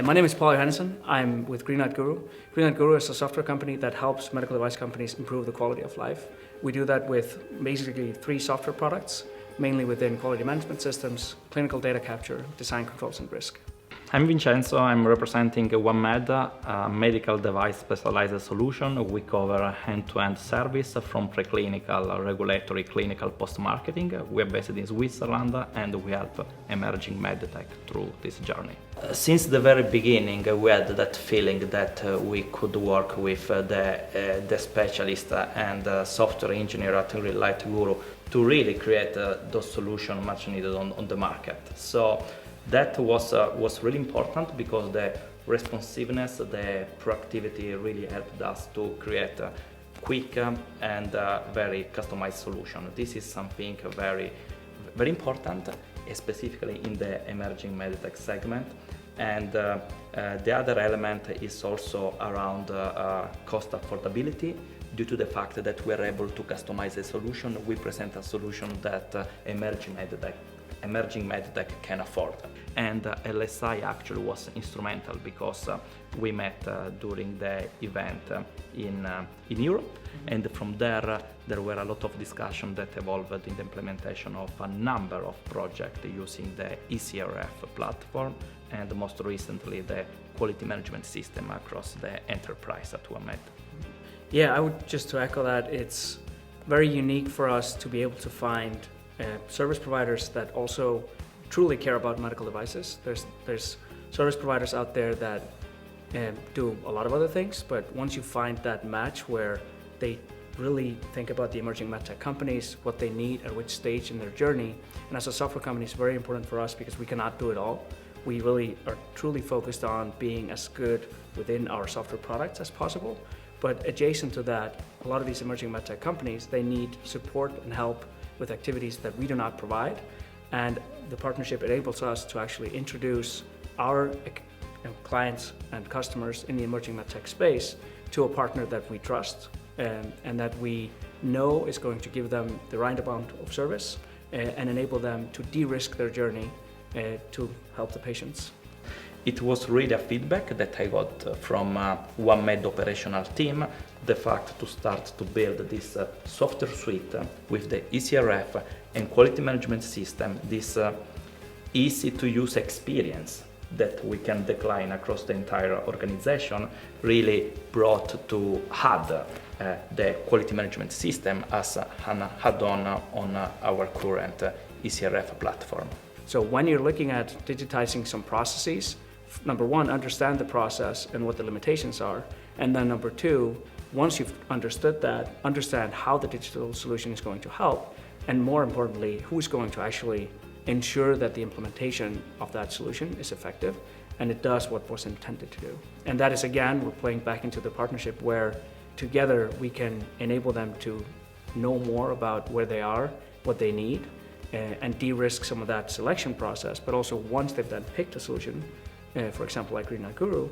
My name is Pall Johannesson. I'm with Greenlight Guru. Greenlight Guru is a software company that helps medical device companies improve the quality of life. We do that with basically 3 software products, mainly within quality management systems, clinical data capture, design controls, and risk. I'm Vincenzo. I'm representing OneMed, a medical device specialized solution. We cover end-to-end service from preclinical, regulatory, clinical, post-marketing. We are based in Switzerland and we help emerging MedTech through this journey. Since the very beginning, we had that feeling that we could work with the specialist and software engineer at Greenlight Guru to really create those solutions much needed on the market. So that was really important because the responsiveness, the proactivity really helped us to create a quick and very customized solution. This is something very, very important, specifically in the emerging MedTech segment. And the other element is also around cost affordability. Due to the fact that we are able to customize a solution, we present a solution that emerging MedTech can afford. And LSI actually was instrumental because we met during the event in Europe, and from there were a lot of discussion that evolved in the implementation of a number of projects using the ECRF platform and most recently the quality management system across the enterprise at OneMed. Yeah, I would just to echo that, it's very unique for us to be able to find service providers that also truly care about medical devices. There's service providers out there that do a lot of other things, but once you find that match where they really think about the emerging medtech companies, what they need at which stage in their journey, and as a software company, it's very important for us because we cannot do it all. We really are truly focused on being as good within our software products as possible, but adjacent to that, a lot of these emerging medtech companies, they need support and help with activities that we do not provide, and the partnership enables us to actually introduce our clients and customers in the emerging medtech space to a partner that we trust and that we know is going to give them the right amount of service and enable them to de-risk their journey to help the patients. It was really a feedback that I got from OneMed operational team, the fact to start to build this software suite with the ECRF and quality management system, this easy to use experience that we can decline across the entire organization, really brought to add the quality management system as an add-on on our current ECRF platform. So when you're looking at digitizing some processes, number 1, understand the process and what the limitations are. And then number 2, once you've understood that, understand how the digital solution is going to help. And more importantly, who's going to actually ensure that the implementation of that solution is effective and it does what was intended to do. And that is, again, we're playing back into the partnership where together we can enable them to know more about where they are, what they need, and de-risk some of that selection process. But also once they've then picked a solution, for example, like Greenlight Guru,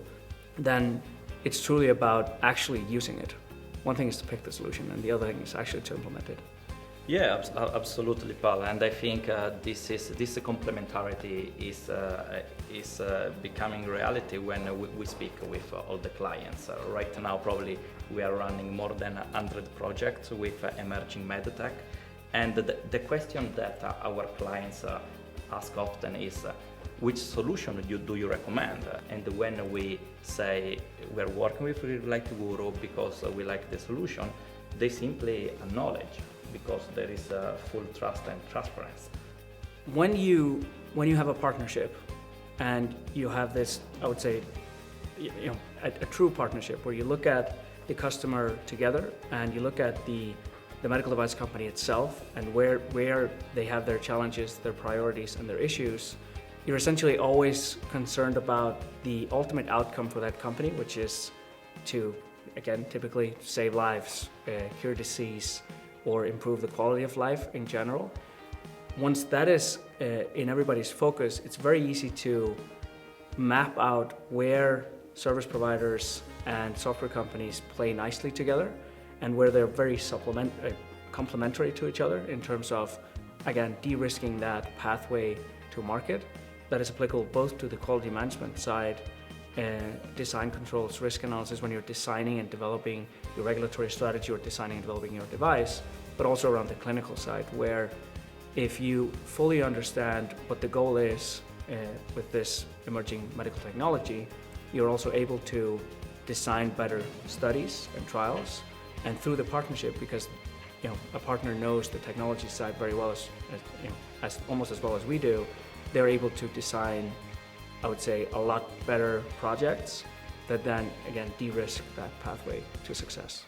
then it's truly about actually using it. One thing is to pick the solution, and the other thing is actually to implement it. Yeah, absolutely, Paul. And I think this complementarity is becoming reality when we speak with all the clients. Right now, probably we are running more than 100 projects with emerging MedTech, and the question that our clients ask often is, which solution do you recommend? And when we say we're working with Greenlight Guru because we like the solution, they simply acknowledge because there is full trust and transparency. When you have a partnership and you have this, I would say, a true partnership where you look at the customer together and you look at the medical device company itself and where they have their challenges, their priorities, and their issues, you're essentially always concerned about the ultimate outcome for that company, which is to, again, typically save lives, cure disease, or improve the quality of life in general. Once that is in everybody's focus, it's very easy to map out where service providers and software companies play nicely together and where they're very complementary to each other in terms of, again, de-risking that pathway to market that is applicable both to the quality management side design controls, risk analysis when you're designing and developing your regulatory strategy or designing and developing your device, but also around the clinical side, where if you fully understand what the goal is with this emerging medical technology, you're also able to design better studies and trials. And through the partnership, because a partner knows the technology side very well, as almost as well as we do, they're able to design, I would say, a lot better projects that then again de-risk that pathway to success.